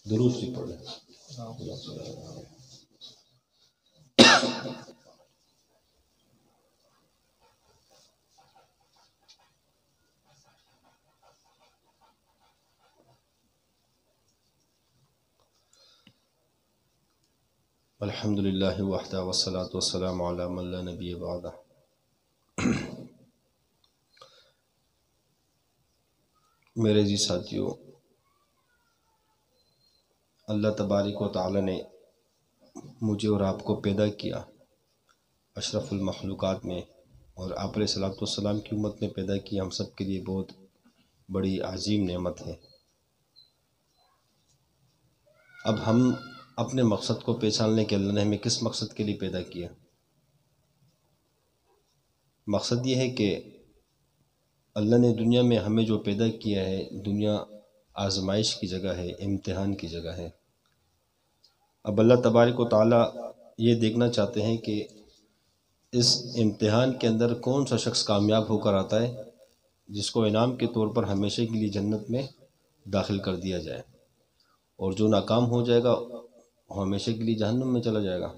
درود بھی پڑھ لیں۔ الحمد للہ وحدہ والصلاة والسلام علی من لا نبی بعدہ۔ میرے عزیز ساتھیو، اللہ تبارک و تعالی نے مجھے اور آپ کو پیدا کیا اشرف المخلوقات میں، اور آپ علیہ الصلوۃ والسلام کی امت میں پیدا کیا، ہم سب کے لیے بہت بڑی عظیم نعمت ہے۔ اب ہم اپنے مقصد کو پہچان لیں کہ اللہ نے ہمیں کس مقصد کے لیے پیدا کیا۔ مقصد یہ ہے کہ اللہ نے دنیا میں ہمیں جو پیدا کیا ہے، دنیا آزمائش کی جگہ ہے، امتحان کی جگہ ہے۔ اب اللہ تبارک و تعالیٰ یہ دیکھنا چاہتے ہیں کہ اس امتحان کے اندر کون سا شخص کامیاب ہو کر آتا ہے، جس کو انعام کے طور پر ہمیشہ کے لیے جنت میں داخل کر دیا جائے، اور جو ناکام ہو جائے گا وہ ہمیشہ کے لیے جہنم میں چلا جائے گا۔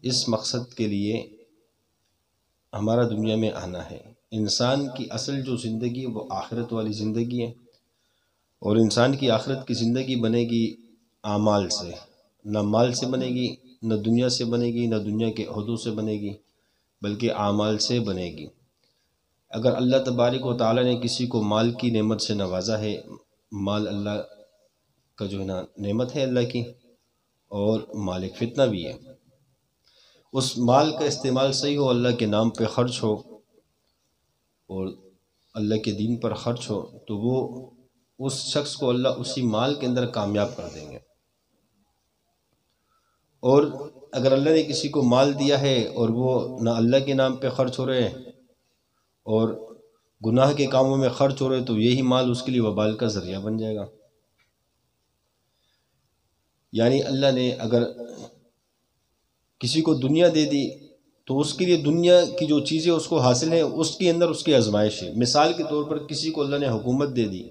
اس مقصد کے لیے ہمارا دنیا میں آنا ہے۔ انسان کی اصل جو زندگی وہ آخرت والی زندگی ہے، اور انسان کی آخرت کی زندگی بنے گی اعمال سے، نہ مال سے بنے گی، نہ دنیا سے بنے گی، نہ دنیا کے عہدوں سے بنے گی، بلکہ اعمال سے بنے گی۔ اگر اللہ تبارک و تعالیٰ نے کسی کو مال کی نعمت سے نوازا ہے، مال اللہ کا جو ہے نا نعمت ہے اللہ کی، اور مال ایک فتنہ بھی ہے، اس مال کا استعمال صحیح ہو، اللہ کے نام پہ خرچ ہو اور اللہ کے دین پر خرچ ہو، تو وہ اس شخص کو اللہ اسی مال کے اندر کامیاب کر دیں گے۔ اور اگر اللہ نے کسی کو مال دیا ہے اور وہ نہ اللہ کے نام پہ خرچ ہو رہے ہیں اور گناہ کے کاموں میں خرچ ہو رہے، تو یہی مال اس کے لیے وبال کا ذریعہ بن جائے گا۔ یعنی اللہ نے اگر کسی کو دنیا دے دی تو اس کے لیے دنیا کی جو چیزیں اس کو حاصل ہیں، اس کے اندر اس کی آزمائش ہے۔ مثال کے طور پر کسی کو اللہ نے حکومت دے دی،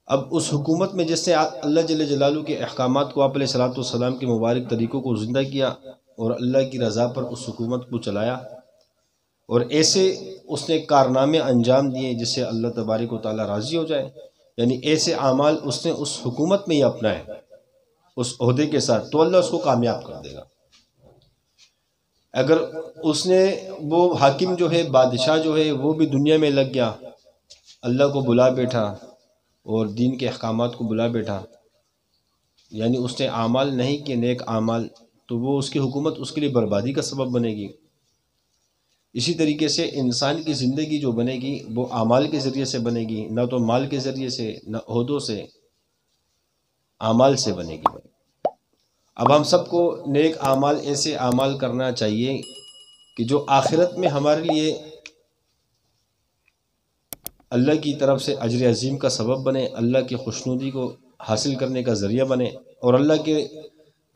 اب اس حکومت میں جس سے اللہ جل جلالہ کے احکامات کو، آپ علیہ الصلوۃ والسلام کے مبارک طریقوں کو زندہ کیا اور اللہ کی رضا پر اس حکومت کو چلایا، اور ایسے اس نے کارنامے انجام دیے جس سے اللہ تبارک و تعالیٰ راضی ہو جائے، یعنی ایسے اعمال اس نے اس حکومت میں ہی اپنائے اس عہدے کے ساتھ، تو اللہ اس کو کامیاب کر دے گا۔ اگر اس نے وہ حاکم جو ہے، بادشاہ جو ہے، وہ بھی دنیا میں لگ گیا، اللہ کو بلا بیٹھا اور دین کے احکامات کو بلا بیٹھا، یعنی اس نے اعمال نہیں کیے نیک اعمال، تو وہ اس کی حکومت اس کے لیے بربادی کا سبب بنے گی۔ اسی طریقے سے انسان کی زندگی جو بنے گی وہ اعمال کے ذریعے سے بنے گی، نہ تو مال کے ذریعے سے، نہ عہدوں سے، اعمال سے بنے گی۔ اب ہم سب کو نیک اعمال، ایسے اعمال کرنا چاہیے کہ جو آخرت میں ہمارے لیے اللہ کی طرف سے اجر عظیم کا سبب بنے، اللہ کی خوشنودی کو حاصل کرنے کا ذریعہ بنے، اور اللہ کے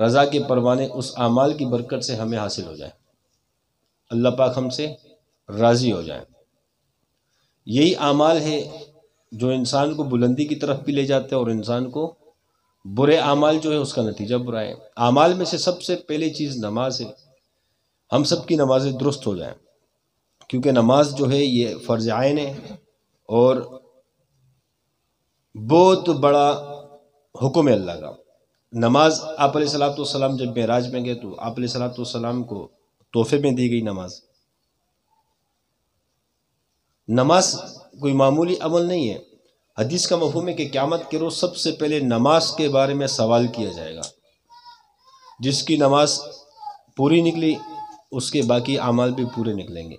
رضا کے پروانے اس اعمال کی برکت سے ہمیں حاصل ہو جائے، اللہ پاک ہم سے راضی ہو جائے۔ یہی اعمال ہے جو انسان کو بلندی کی طرف بھی لے جاتے ہیں، اور انسان کو برے اعمال جو ہے اس کا نتیجہ برا ہے۔ اعمال میں سے سب سے پہلی چیز نماز ہے۔ ہم سب کی نمازیں درست ہو جائیں، کیونکہ نماز جو ہے یہ فرض عین ہے، اور بہت بڑا حکم ہے اللہ کا۔ نماز آپ علیہ الصلوۃ والسلام جب معراج میں گئے تو آپ علیہ الصلوۃ والسلام کو تحفے میں دی گئی نماز۔ نماز کوئی معمولی عمل نہیں ہے۔ حدیث کا مفہوم ہے کہ قیامت کے روز سب سے پہلے نماز کے بارے میں سوال کیا جائے گا۔ جس کی نماز پوری نکلی اس کے باقی اعمال بھی پورے نکلیں گے،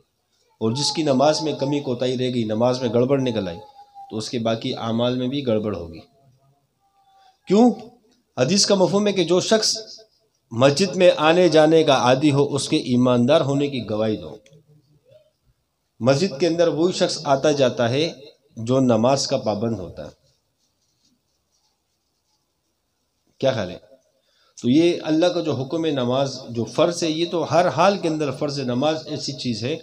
اور جس کی نماز میں کمی کوتاہی رہ گئی، نماز میں گڑبڑ نکل آئی، تو اس کے باقی اعمال میں بھی گڑبڑ ہوگی۔ کیوں؟ حدیث کا مفہوم ہے کہ جو شخص مسجد میں آنے جانے کا عادی ہو، اس کے ایماندار ہونے کی گواہی دو۔ مسجد کے اندر وہی شخص آتا جاتا ہے جو نماز کا پابند ہوتا ہے۔ کیا خیال ہے؟ تو یہ اللہ کا جو حکم ہے، نماز جو فرض ہے، یہ تو ہر حال کے اندر فرض ہے۔ نماز ایسی چیز ہے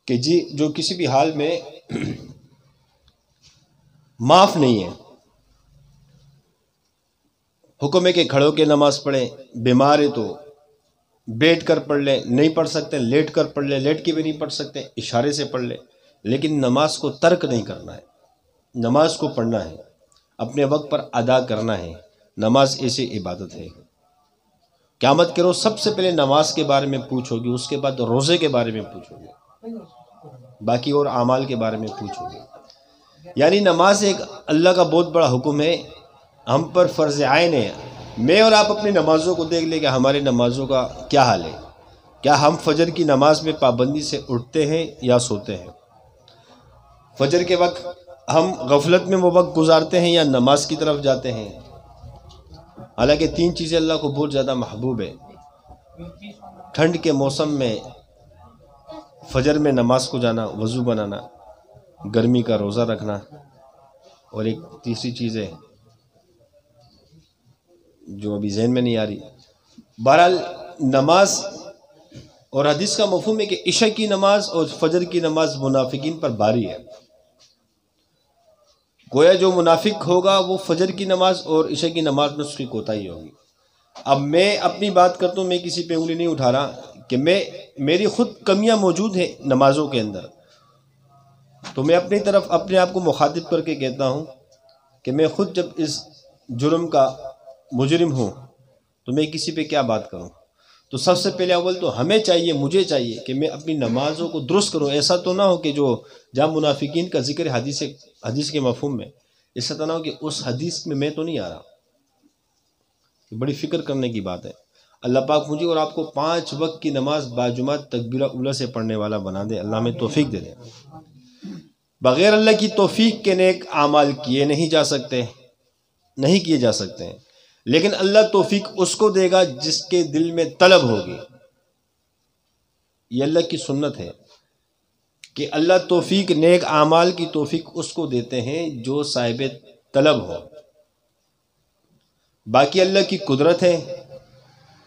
کہ جی جو کسی بھی حال میں معاف نہیں ہے، حکم ہے کہ کھڑو کے نماز پڑھیں، بیمار ہے تو بیٹھ کر پڑھ لیں، نہیں پڑھ سکتے لیٹ کر پڑھ لیں، لیٹ کے بھی نہیں پڑھ سکتے اشارے سے پڑھ لیں، لیکن نماز کو ترک نہیں کرنا ہے، نماز کو پڑھنا ہے، اپنے وقت پر ادا کرنا ہے۔ نماز ایسی عبادت ہے، قیامت کے روز سب سے پہلے نماز کے بارے میں پوچھو گے، اس کے بعد روزے کے بارے میں پوچھو گے، باقی اور اعمال کے بارے میں پوچھو گے۔ یعنی نماز ایک اللہ کا بہت بڑا حکم ہے، ہم پر فرض عین ہے۔ میں اور آپ اپنی نمازوں کو دیکھ لیں کہ ہماری نمازوں کا کیا حال ہے، کیا ہم فجر کی نماز میں پابندی سے اٹھتے ہیں یا سوتے ہیں؟ فجر کے وقت ہم غفلت میں وہ وقت گزارتے ہیں یا نماز کی طرف جاتے ہیں؟ حالانکہ تین چیزیں اللہ کو بہت زیادہ محبوب ہے۔ ٹھنڈ کے موسم میں فجر میں نماز کو جانا، وضو بنانا، گرمی کا روزہ رکھنا، اور ایک تیسری چیز ہے جو ابھی ذہن میں نہیں آ رہی۔ بہرحال نماز اور حدیث کا مفہوم ہے کہ عشاء کی نماز اور فجر کی نماز منافقین پر بھاری ہے۔ گویا جو منافق ہوگا وہ فجر کی نماز اور عشاء کی نماز میں اس کی کوتاہی ہوگی۔ اب میں اپنی بات کرتا ہوں، میں کسی پہ انگلی نہیں اٹھا رہا کہ میری خود کمیاں موجود ہیں نمازوں کے اندر، تو میں اپنی طرف اپنے آپ کو مخاطب کر کے کہتا ہوں کہ میں خود جب اس جرم کا مجرم ہوں تو میں کسی پہ کیا بات کروں؟ تو سب سے پہلے اول تو مجھے چاہیے کہ میں اپنی نمازوں کو درست کروں۔ ایسا تو نہ ہو کہ جو جہاں منافقین کا ذکر حدیث کے مفہوم میں، ایسا تو نہ ہو کہ اس حدیث میں تو نہیں آ رہا۔ بڑی فکر کرنے کی بات ہے۔ اللہ پاک مجھے اور آپ کو 5 وقت کی نماز باجماعت تکبیرہ اولیٰ سے پڑھنے والا بنا دے، اللہ میں توفیق دے دے۔ بغیر اللہ کی توفیق کے نیک اعمال کیے نہیں جا سکتے، نہیں کیے جا سکتے ہیں، لیکن اللہ توفیق اس کو دے گا جس کے دل میں طلب ہوگی۔ یہ اللہ کی سنت ہے کہ اللہ توفیق، نیک اعمال کی توفیق اس کو دیتے ہیں جو صاحب طلب ہو۔ باقی اللہ کی قدرت ہے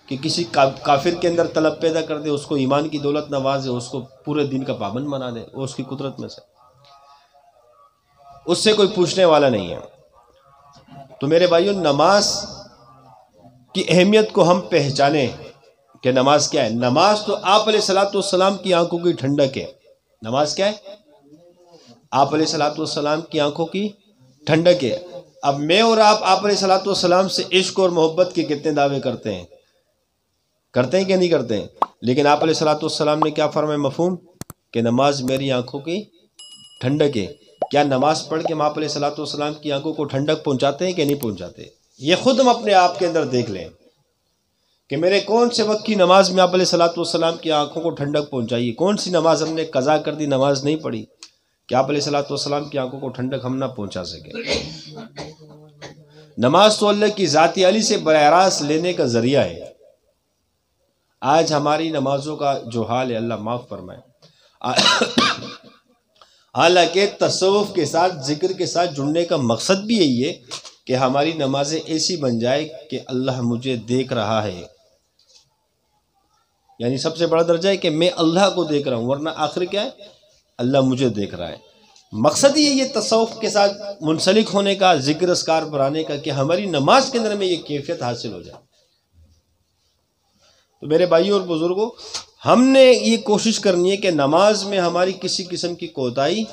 کہ کسی کافر کے اندر طلب پیدا کر دے، اس کو ایمان کی دولت نوازے، اس کو پورے دین کا پابند بنا دے، وہ اس کی قدرت میں سے، اس سے کوئی پوچھنے والا نہیں ہے۔ تو میرے بھائیوں، نماز کی اہمیت کو ہم پہچانیں کہ نماز کیا ہے۔ نماز تو آپ علیہ الصلوۃ والسلام کی آنکھوں کی ٹھنڈک ہے۔ نماز کیا ہے؟ آپ علیہ الصلوۃ والسلام کی آنکھوں کی ٹھنڈک ہے۔ اب میں اور آپ علیہ الصلوۃ والسلام سے عشق اور محبت کے کتنے دعوے کرتے ہیں کہ نہیں کرتے ہیں؟ لیکن آپ علیہ الصلوۃ والسلام نے کیا فرمایا مفہوم؟ کہ نماز میری آنکھوں کی ٹھنڈک ہے۔ کیا نماز پڑھ کے ہم آپ علیہ الصلوۃ والسلام کی آنکھوں کو ٹھنڈک پہنچاتے ہیں کہ نہیں پہنچاتے؟ یہ خود ہم اپنے آپ کے اندر دیکھ لیں کہ میرے کون سے وقت کی نماز میں آپ علیہ الصلوۃ والسلام کی آنکھوں کو ٹھنڈک پہنچائی، کون سی نماز ہم نے قضا کر دی، نماز نہیں پڑھی کہ آپ علیہ الصلوۃ والسلام کی آنکھوں کو ٹھنڈک ہم نہ پہنچا سکے۔ نماز تو اللہ کی ذات علی سے براہ راست لینے کا ذریعہ ہے۔ آج ہماری نمازوں کا جو حال ہے، اللہ معاف فرمائے۔ حالانکہ تصوف کے ساتھ، ذکر کے ساتھ جڑنے کا مقصد بھی یہی ہے کہ ہماری نمازیں ایسی بن جائے کہ اللہ مجھے دیکھ رہا ہے، یعنی سب سے بڑا درجہ ہے کہ میں اللہ کو دیکھ رہا ہوں، ورنہ آخر کیا ہے؟ اللہ مجھے دیکھ رہا ہے۔ مقصد ہی یہ تصوف کے ساتھ منسلک ہونے کا، ذکر اذکار بڑھانے کا، کہ ہماری نماز کے اندر میں یہ کیفیت حاصل ہو جائے۔ تو میرے بھائیوں اور بزرگوں، ہم نے یہ کوشش کرنی ہے کہ نماز میں ہماری کسی قسم کی کوتاہی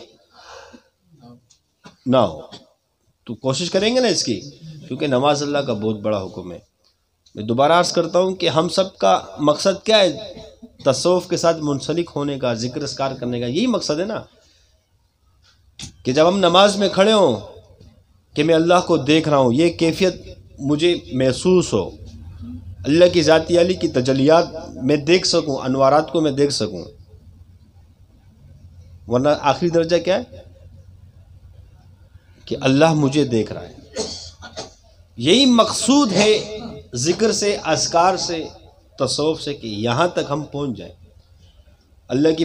نہ ہو۔ تو کوشش کریں گے نا اس کی، کیونکہ نماز اللہ کا بہت بڑا حکم ہے۔ میں دوبارہ عرض کرتا ہوں کہ ہم سب کا مقصد کیا ہے؟ تصوف کے ساتھ منسلک ہونے کا، ذکر اذکار کرنے کا، یہی مقصد ہے نا، کہ جب ہم نماز میں کھڑے ہوں کہ میں اللہ کو دیکھ رہا ہوں، یہ کیفیت مجھے محسوس ہو، اللہ کی ذات علی کی تجلیات میں دیکھ سکوں، انوارات کو میں دیکھ سکوں، ورنہ آخری درجہ کیا ہے؟ کہ اللہ مجھے دیکھ رہا ہے۔ یہی مقصود ہے ذکر سے، اذکار سے، تصوف سے، کہ یہاں تک ہم پہنچ جائیں، اللہ کی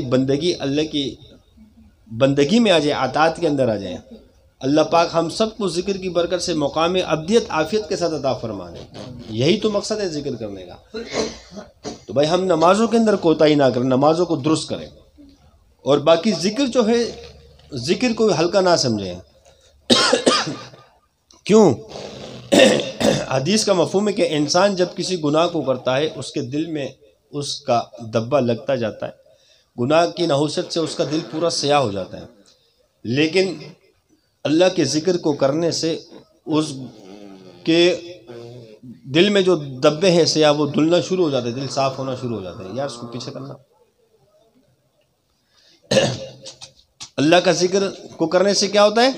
بندگی میں آ جائیں، اطاعت کے اندر آ جائیں۔ اللہ پاک ہم سب کو ذکر کی برکت سے مقام ابدیت عافیت کے ساتھ عطا فرمائے۔ یہی تو مقصد ہے ذکر کرنے کا۔ تو بھائی ہم نمازوں کے اندر کوتاہی نہ کریں، نمازوں کو درست کریں، اور باقی ذکر جو ہے، ذکر کو ہلکا نہ سمجھیں۔ کیوں؟ حدیث کا مفہوم ہے کہ انسان جب کسی گناہ کو کرتا ہے اس کے دل میں اس کا دبا لگتا جاتا ہے، گناہ کی نحوست سے اس کا دل پورا سیاہ ہو جاتا ہے، لیکن اللہ کے ذکر کو کرنے سے اس کے دل میں جو دبے ہیں سیاہ وہ دھلنا شروع ہو جاتے ہیں، دل صاف ہونا شروع ہو جاتا ہے۔ یار اس کو پیچھے کرنا۔ اللہ کا ذکر کو کرنے سے کیا ہوتا ہے؟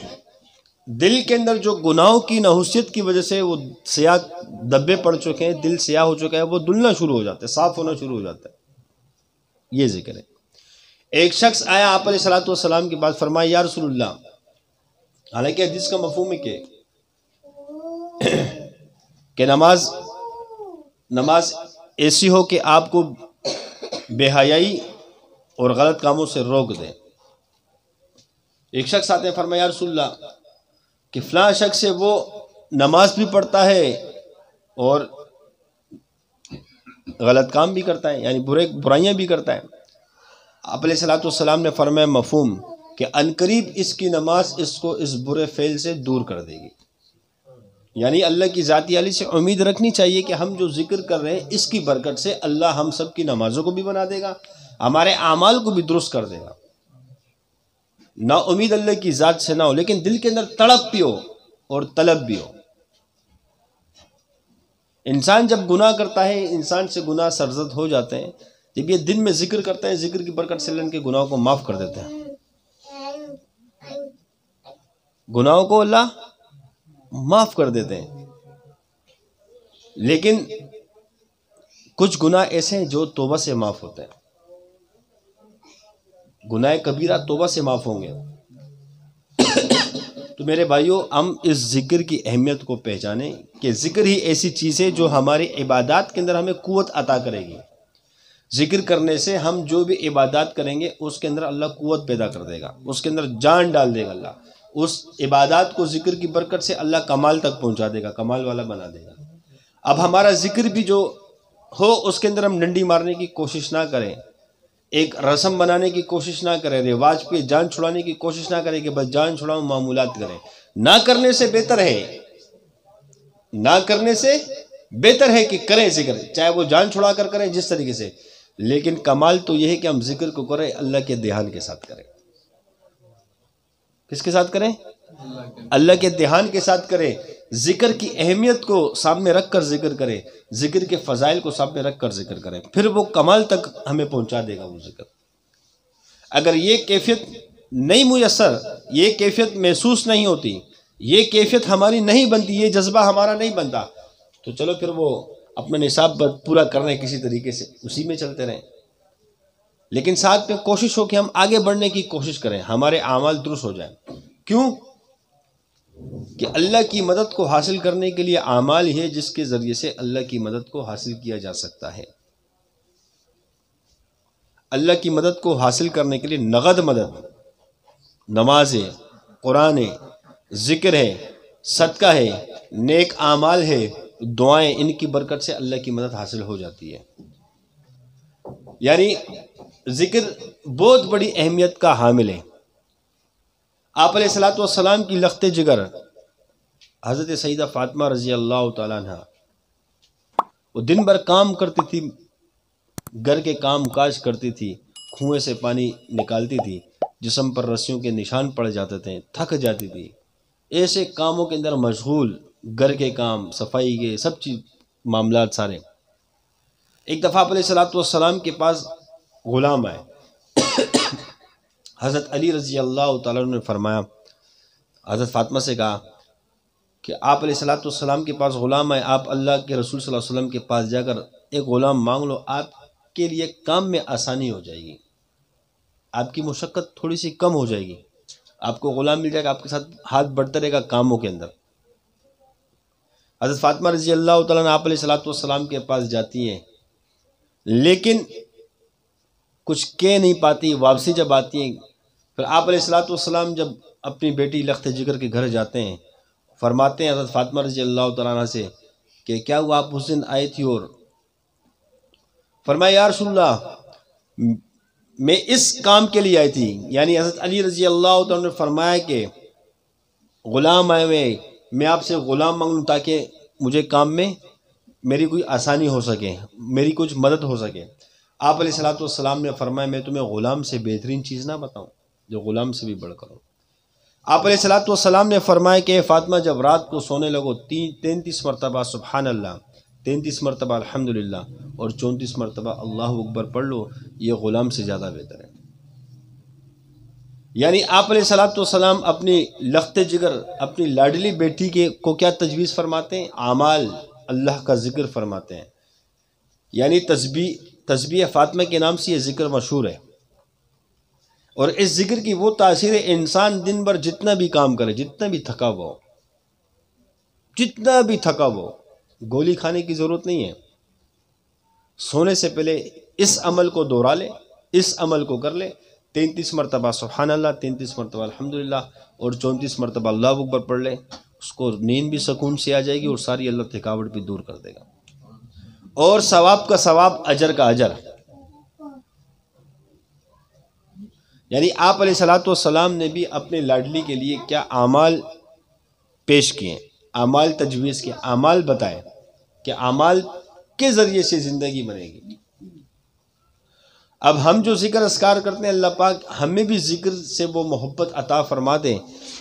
دل کے اندر جو گناہوں کی نحوست کی وجہ سے وہ سیاہ دبے پڑ چکے ہیں، دل سیاہ ہو چکا ہے، وہ دھلنا شروع ہو جاتا ہے، صاف ہونا شروع ہو جاتا ہے۔ یہ ذکر ہے۔ ایک شخص آیا آپ علیہ الصلوۃ والسلام کے بعد، فرمایا یا رسول اللہ، حالانکہ حدیث کا مفہوم ہے کہ نماز ایسی ہو کہ آپ کو بے حیائی اور غلط کاموں سے روک دے۔ ایک شخص آتے ہیں، فرمایا یا رسول اللہ کہ فلاں شخص سے وہ نماز بھی پڑھتا ہے اور غلط کام بھی کرتا ہے، یعنی برائیاں بھی کرتا ہے۔ آپ علیہ الصلوۃ والسلام نے فرمایا مفہوم کہ عنقریب اس کی نماز اس کو اس برے فعل سے دور کر دے گی۔ یعنی اللہ کی ذاتی علی سے امید رکھنی چاہیے کہ ہم جو ذکر کر رہے ہیں اس کی برکت سے اللہ ہم سب کی نمازوں کو بھی بنا دے گا، ہمارے اعمال کو بھی درست کر دے گا۔ نا امید اللہ کی ذات سے نہ ہو، لیکن دل کے اندر تڑپ بھی ہو اور طلب بھی ہو۔ انسان جب گناہ کرتا ہے، انسان سے گناہ سرزد ہو جاتے ہیں، جب یہ دن میں ذکر کرتا ہے، ذکر کی برکت سے اللہ ان کے گناہوں کو معاف کر دیتے ہیں، گناہوں کو اللہ معاف کر دیتے ہیں۔ لیکن کچھ گناہ ایسے ہیں جو توبہ سے معاف ہوتے ہیں۔ گناہ کبیرہ توبہ سے معاف ہوں گے۔ تو میرے بھائیوں، ہم اس ذکر کی اہمیت کو پہچانیں کہ ذکر ہی ایسی چیز ہے جو ہماری عبادات کے اندر ہمیں قوت عطا کرے گی۔ ذکر کرنے سے ہم جو بھی عبادات کریں گے اس کے اندر اللہ قوت پیدا کر دے گا، اس کے اندر جان ڈال دے گا اللہ۔ اس عبادات کو ذکر کی برکت سے اللہ کمال تک پہنچا دے گا، کمال والا بنا دے گا۔ اب ہمارا ذکر بھی جو ہو اس کے اندر ہم ڈنڈی مارنے کی کوشش نہ کریں، ایک رسم بنانے کی کوشش نہ کریں، رواج پہ جان چھڑانے کی کوشش نہ کریں کہ بس جان چھڑاؤں، معمولات کریں۔ نہ کرنے سے بہتر ہے، نہ کرنے سے بہتر ہے کہ کریں ذکر، چاہے وہ جان چھڑا کر کریں جس طریقے سے، لیکن کمال تو یہ ہے کہ ہم ذکر کو کریں اللہ کے دھیان کے ساتھ کریں۔ کس کے ساتھ کریں؟ اللہ کے دھیان کے ساتھ کریں۔ ذکر کی اہمیت کو سامنے رکھ کر ذکر کریں، ذکر کے فضائل کو سامنے رکھ کر ذکر کریں، پھر وہ کمال تک ہمیں پہنچا دے گا وہ ذکر۔ اگر یہ کیفیت نہیں میسر، یہ کیفیت محسوس نہیں ہوتی، یہ کیفیت ہماری نہیں بنتی، یہ جذبہ ہمارا نہیں بنتا، تو چلو پھر وہ اپنا نصاب پورا کرنے کسی طریقے سے اسی میں چلتے رہیں۔ لیکن ساتھ میں کوشش ہو کہ ہم آگے بڑھنے کی کوشش کریں، ہمارے اعمال درست ہو جائیں۔ کیوں؟ کہ اللہ کی مدد کو حاصل کرنے کے لیے اعمال ہی ہے جس کے ذریعے سے اللہ کی مدد کو حاصل کیا جا سکتا ہے۔ اللہ کی مدد کو حاصل کرنے کے لیے نقد مدد، نماز ہے، قرآن ہے، ذکر ہے، صدقہ ہے، نیک اعمال ہے، دعائیں، ان کی برکت سے اللہ کی مدد حاصل ہو جاتی ہے۔ یعنی ذکر بہت بڑی اہمیت کا حامل ہے۔ آپ علیہ الصلوۃ والسلام کی لخت جگر حضرت سیدہ فاطمہ رضی اللہ تعالیٰ عنہ، وہ دن بھر کام کرتی تھی، گھر کے کام کاج کرتی تھی، کنویں سے پانی نکالتی تھی، جسم پر رسیوں کے نشان پڑ جاتے تھے، تھک جاتی تھی، ایسے کاموں کے اندر مشغول، گھر کے کام، صفائی کے سب چیز معاملات سارے۔ ایک دفعہ آپ علیہ الصلوۃ والسلام کے پاس غلام آئے۔ حضرت علی رضی اللہ تعالیٰ عنہ نے فرمایا، حضرت فاطمہ سے کہا کہ آپ علیہ الصلوۃ والسلام کے پاس غلام آئے، آپ اللہ کے رسول صلی اللہ علیہ وسلم کے پاس جا کر ایک غلام مانگ لو، آپ کے لیے کام میں آسانی ہو جائے گی، آپ کی مشقت تھوڑی سی کم ہو جائے گی، آپ کو غلام مل جائے گا، آپ کے ساتھ ہاتھ بڑھتا رہے گا کاموں کے اندر۔ حضرت فاطمہ رضی اللہ تعالیٰ عنہ آپ علیہ الصلوۃ والسلام کے پاس جاتی ہیں، لیکن کچھ کہہ نہیں پاتی، واپسی جب آتی ہیں، پھر آپ علیہ الصلوۃ والسلام جب اپنی بیٹی لخت جگر کے گھر جاتے ہیں، فرماتے ہیں حضرت فاطمہ رضی اللہ تعالیٰ عنہ سے کہ کیا ہوا، آپ اس دن آئی تھی؟ اور فرمایا یا رسول اللہ، میں اس کام کے لیے آئی تھی. یعنی حضرت علی رضی اللہ تعالیٰ نے فرمایا کہ غلام آئے ہوئے، میں آپ سے غلام مانگ لوں تاکہ مجھے کام میں میری کوئی آسانی ہو سکے، میری کچھ مدد ہو سکے. آپ علیہ الصلوۃ والسلام نے فرمایا میں تمہیں غلام سے بہترین چیز نہ بتاؤں جو غلام سے بھی بڑھ کر ہو. آپ علیہ الصلوۃ والسلام نے فرمایا کہ فاطمہ جب رات کو سونے لگو 33 مرتبہ سبحان اللہ، 33 مرتبہ الحمدللہ اور 34 مرتبہ اللہ اکبر پڑھ لو، یہ غلام سے زیادہ بہتر ہے. یعنی آپ علیہ الصلوۃ والسلام اپنی لخت جگر، اپنی لاڈلی بیٹی کو کیا تجویز فرماتے ہیں؟ اعمال، اللہ کا ذکر فرماتے ہیں. یعنی تسبیح فاطمہ کے نام سے یہ ذکر مشہور ہے. اور اس ذکر کی وہ تاثیر ہے، انسان دن بھر جتنا بھی کام کرے، جتنا بھی تھکا ہو، گولی کھانے کی ضرورت نہیں ہے. سونے سے پہلے اس عمل کو دہرا لے، اس عمل کو کر لے. 33 مرتبہ سبحان اللہ، 33 مرتبہ الحمدللہ اور 34 مرتبہ اللہ اکبر پڑھ لے، اس کو نیند بھی سکون سے آ جائے گی اور ساری اللہ تھکاوٹ بھی دور کر دے گا. اور ثواب کا ثواب، اجر کا اجر. یعنی آپ علیہ الصلوۃ والسلام نے بھی اپنے لاڈلی کے لیے کیا اعمال پیش کیے، اعمال تجویز کیے، اعمال بتائے کہ اعمال کے ذریعے سے زندگی بنے گی. اب ہم جو ذکر اذکار کرتے ہیں، اللہ پاک ہمیں بھی ذکر سے وہ محبت عطا فرما دے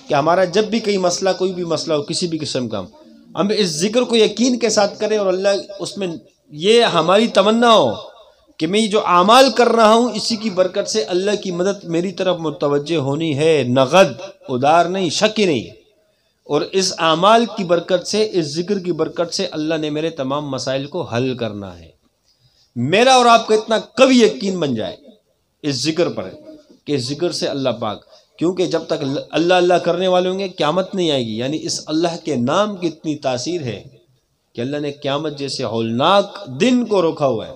کہ ہمارا جب بھی کوئی بھی مسئلہ ہو کسی بھی قسم کا، ہم اس ذکر کو یقین کے ساتھ کریں اور اللہ اس میں یہ ہماری تمنا ہو کہ میں جو اعمال کر رہا ہوں اسی کی برکت سے اللہ کی مدد میری طرف متوجہ ہونی ہے، نقد، ادار نہیں، شک ہی نہیں. اور اس اعمال کی برکت سے، اس ذکر کی برکت سے اللہ نے میرے تمام مسائل کو حل کرنا ہے. میرا اور آپ کا اتنا قوی یقین بن جائے اس ذکر پر کہ اس ذکر سے اللہ پاک، کیونکہ جب تک اللہ اللہ کرنے والے ہوں گے قیامت نہیں آئے گی. یعنی اس اللہ کے نام کی اتنی تاثیر ہے کہ اللہ نے قیامت جیسے ہولناک دن کو روکا ہوا ہے.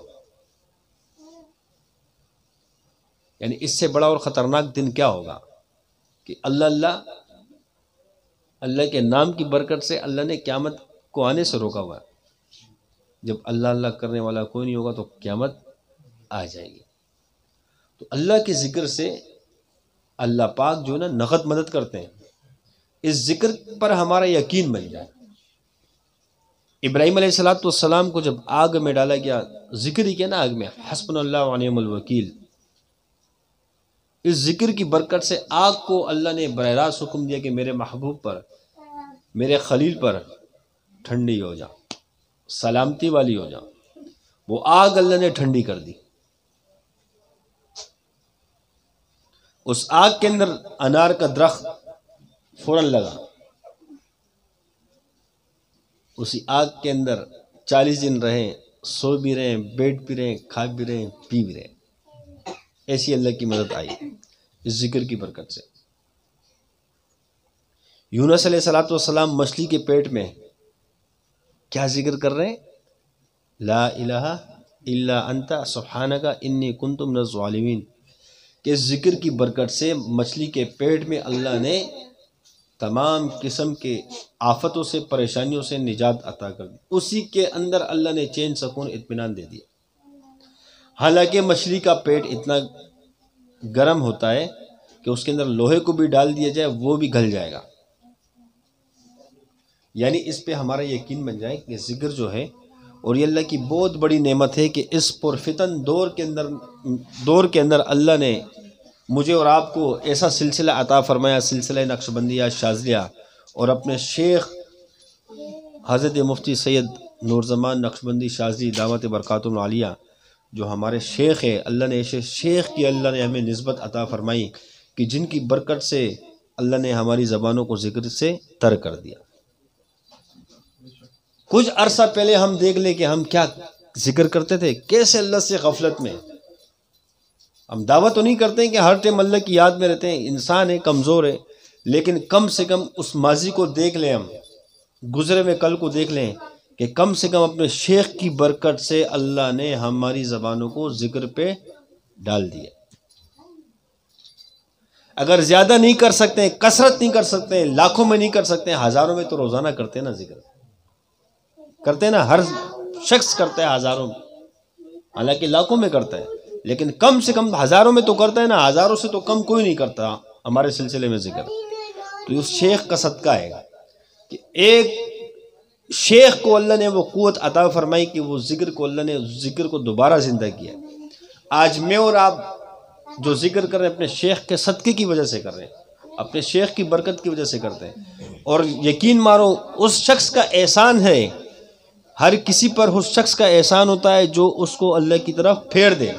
یعنی اس سے بڑا اور خطرناک دن کیا ہوگا کہ اللہ کے نام کی برکت سے اللہ نے قیامت کو آنے سے روکا ہوا ہے. جب اللہ اللہ کرنے والا کوئی نہیں ہوگا تو قیامت آ جائے گی. تو اللہ کے ذکر سے اللہ پاک جو ہے نا نقد مدد کرتے ہیں. اس ذکر پر ہمارا یقین بن جائے. ابراہیم علیہ الصلوۃ والسلام کو جب آگ میں ڈالا گیا، ذکر ہی کیا نا آگ میں، حسبنا اللہ ونعم الوکیل. اس ذکر کی برکت سے آگ کو اللہ نے براہ راست حکم دیا کہ میرے محبوب پر، میرے خلیل پر ٹھنڈی ہو جا، سلامتی والی ہو جا. وہ آگ اللہ نے ٹھنڈی کر دی. اس آگ کے اندر انار کا درخت فوراً لگا. اسی آگ کے اندر 40 دن رہے، سو بھی رہے، بیٹھ بھی رہے، کھا بھی رہے، پی بھی رہے. ایسی اللہ کی مدد آئی اس ذکر کی برکت سے. یونس علیہ الصلوۃ والسلام مچھلی کے پیٹ میں کیا ذکر کر رہے ہیں؟ لا الہ الا انت سبحانک انی کنت من الظالمین. کہ اس ذکر کی برکت سے مچھلی کے پیٹ میں اللہ نے تمام قسم کے آفتوں سے، پریشانیوں سے نجات عطا کر دی. اسی کے اندر اللہ نے چین، سکون، اطمینان دے دیا. حالانکہ مچھلی کا پیٹ اتنا گرم ہوتا ہے کہ اس کے اندر لوہے کو بھی ڈال دیا جائے وہ بھی گل جائے گا. یعنی اس پہ ہمارا یقین بن جائے کہ ذکر جو ہے، اور یہ اللہ کی بہت بڑی نعمت ہے کہ اس پرفتن دور کے اندر اللہ نے مجھے اور آپ کو ایسا سلسلہ عطا فرمایا، سلسلہ نقشبندیہ شاذلیہ. اور اپنے شیخ حضرت مفتی سید نورزمان نقشبندی شاذلی دعوت برکاتہ العالیہ جو ہمارے شیخ ہیں، اللہ نے ایسے شیخ کی اللہ نے ہمیں نسبت عطا فرمائی کہ جن کی برکت سے اللہ نے ہماری زبانوں کو ذکر سے تر کر دیا. کچھ عرصہ پہلے ہم دیکھ لیں کہ ہم کیا ذکر کرتے تھے، کیسے اللہ سے غفلت میں. ہم دعوت تو نہیں کرتے ہیں کہ ہر ٹائم اللہ کی یاد میں رہتے ہیں، انسان ہے، کمزور ہے، لیکن کم سے کم اس ماضی کو دیکھ لیں، ہم گزرے ہوئے کل کو دیکھ لیں کہ کم سے کم اپنے شیخ کی برکت سے اللہ نے ہماری زبانوں کو ذکر پہ ڈال دیا. اگر زیادہ نہیں کر سکتے، کثرت نہیں کر سکتے، لاکھوں میں نہیں کر سکتے، ہزاروں میں تو روزانہ کرتے ہیں نا، ذکر کرتے ہیں نا. ہر شخص کرتا ہے ہزاروں میں، حالانکہ لاکھوں میں کرتا ہے. لیکن کم سے کم ہزاروں میں تو کرتا ہے نا، ہزاروں سے تو کم کوئی نہیں کرتا ہمارے سلسلے میں ذکر. تو اس شیخ کا صدقہ ہے کہ ایک شیخ کو اللہ نے وہ قوت عطا فرمائی کہ وہ ذکر کو اللہ نے ذکر کو دوبارہ زندہ کیا. آج میں اور آپ جو ذکر کر رہے ہیں اپنے شیخ کے صدقے کی وجہ سے کر رہے ہیں، اپنے شیخ کی برکت کی وجہ سے کرتے ہیں. اور یقین مارو اس شخص کا احسان ہے، ہر کسی پر اس شخص کا احسان ہوتا ہے جو اس کو اللہ کی طرف پھیر دے.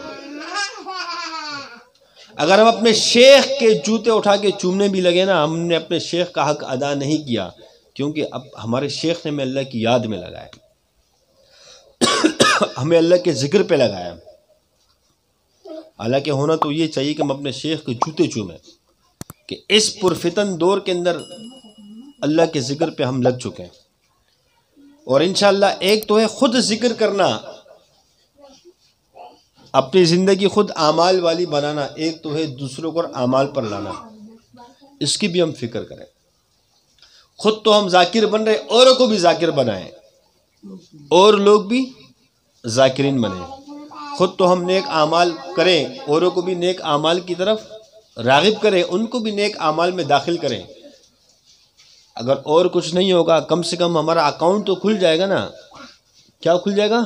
اگر ہم اپنے شیخ کے جوتے اٹھا کے چومنے بھی لگے نا، ہم نے اپنے شیخ کا حق ادا نہیں کیا، کیونکہ اب ہمارے شیخ نے ہمیں اللہ کی یاد میں لگایا، ہمیں اللہ کے ذکر پہ لگایا. حالانکہ ہونا تو یہ چاہیے کہ ہم اپنے شیخ کے جوتے چومیں، کہ اس پرفتن دور کے اندر اللہ کے ذکر پہ ہم لگ چکے ہیں. اور انشاءاللہ ایک تو ہے خود ذکر کرنا، اپنی زندگی خود اعمال والی بنانا، ایک تو ہے دوسروں کو اعمال پر لانا. اس کی بھی ہم فکر کریں. خود تو ہم ذاکر بن رہے، اوروں کو بھی ذاکر بنائیں، اور لوگ بھی ذاکرین بنیں. خود تو ہم نیک اعمال کریں، اوروں کو بھی نیک اعمال کی طرف راغب کریں، ان کو بھی نیک اعمال میں داخل کریں. اگر اور کچھ نہیں ہوگا کم سے کم ہمارا اکاؤنٹ تو کھل جائے گا نا. کیا کھل جائے گا؟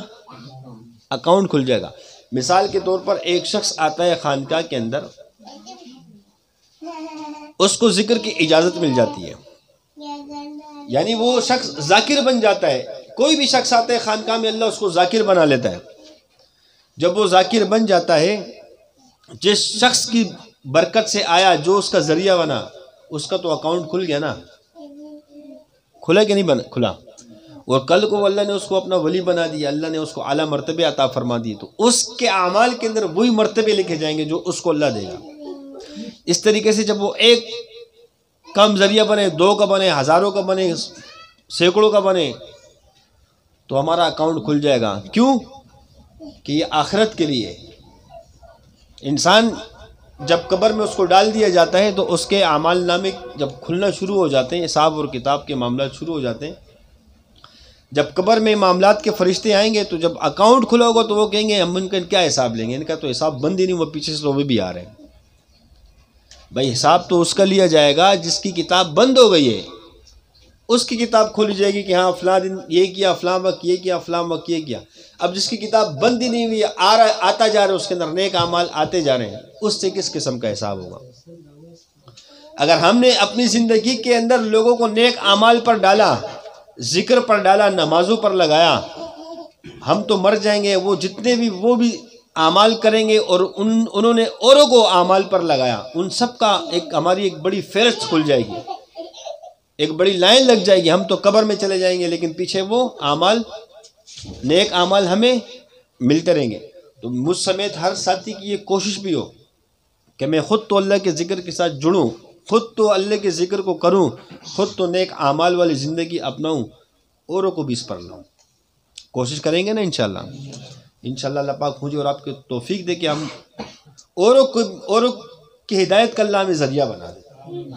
اکاؤنٹ کھل جائے گا. مثال کے طور پر ایک شخص آتا ہے خانقاہ کے اندر، اس کو ذکر کی اجازت مل جاتی ہے، یعنی وہ شخص ذاکر بن جاتا ہے. کوئی بھی شخص آتا ہے خانقاہ میں، اللہ اس کو ذاکر بنا لیتا ہے. جب وہ ذاکر بن جاتا ہے، جس شخص کی برکت سے آیا، جو اس کا ذریعہ بنا، اس کا تو اکاؤنٹ کھل گیا نا. کھلا کہ نہیں کھلا؟ اور کل کو اللہ نے اس کو اپنا ولی بنا دیا، اللہ نے اس کو اعلیٰ مرتبے عطا فرما دی، تو اس کے اعمال کے اندر وہی مرتبے لکھے جائیں گے جو اس کو اللہ دے گا. اس طریقے سے جب وہ ایک کم ذریعہ بنے، 2 کا بنے، ہزاروں کا بنے، سینکڑوں کا بنے، تو ہمارا اکاؤنٹ کھل جائے گا. کیوں؟ کہ یہ آخرت کے لیے. انسان جب قبر میں اس کو ڈال دیا جاتا ہے تو اس کے اعمال نامے جب کھلنا شروع ہو جاتے ہیں، حساب اور کتاب کے معاملات شروع ہو جاتے ہیں. جب قبر میں معاملات کے فرشتے آئیں گے تو جب اکاؤنٹ کھلا ہوگا تو وہ کہیں گے ہم ان کا کیا حساب لیں گے، ان کا تو حساب بند ہی نہیں، وہ پیچھے سے وہ بھی آ رہے ہیں. بھائی حساب تو اس کا لیا جائے گا جس کی کتاب بند ہو گئی ہے، اس کی کتاب کھولی جائے گی کہ ہاں فلاں دن یہ کیا، فلاں وقت یہ کیا، فلاں وقت یہ کیا. اب جس کی کتاب بند ہی نہیں ہوئی، آتا جا رہا ہے، اس کے اندر نیک اعمال آتے جا رہے ہیں، اس سے کس قسم کا حساب ہوگا؟ اگر ہم نے اپنی زندگی کے اندر لوگوں کو نیک اعمال پر ڈالا، ذکر پر ڈالا، نمازوں پر لگایا، ہم تو مر جائیں گے. وہ جتنے بھی وہ بھی اعمال کریں گے اور انہوں نے اوروں کو اعمال پر لگایا، ان سب کا ہماری ایک بڑی فہرست کھل جائے گی، ایک بڑی لائن لگ جائے گی. ہم تو قبر میں چلے جائیں گے لیکن پیچھے وہ اعمال، نیک اعمال ہمیں ملتے رہیں گے. تو مجھ سمیت ہر ساتھی کی یہ کوشش بھی ہو کہ میں خود تو اللہ کے ذکر کے ساتھ جڑوں، خود تو اللہ کے ذکر کو کروں، خود تو نیک اعمال والی زندگی اپناؤں، اوروں کو بھی اس پر لاؤں. کوشش کریں گے نا انشاءاللہ اللہ پاک مجھے اور آپ کو توفیق دے کہ ہم اوروں کی ہدایت کا اللہ ہمیں ذریعہ بنا دے.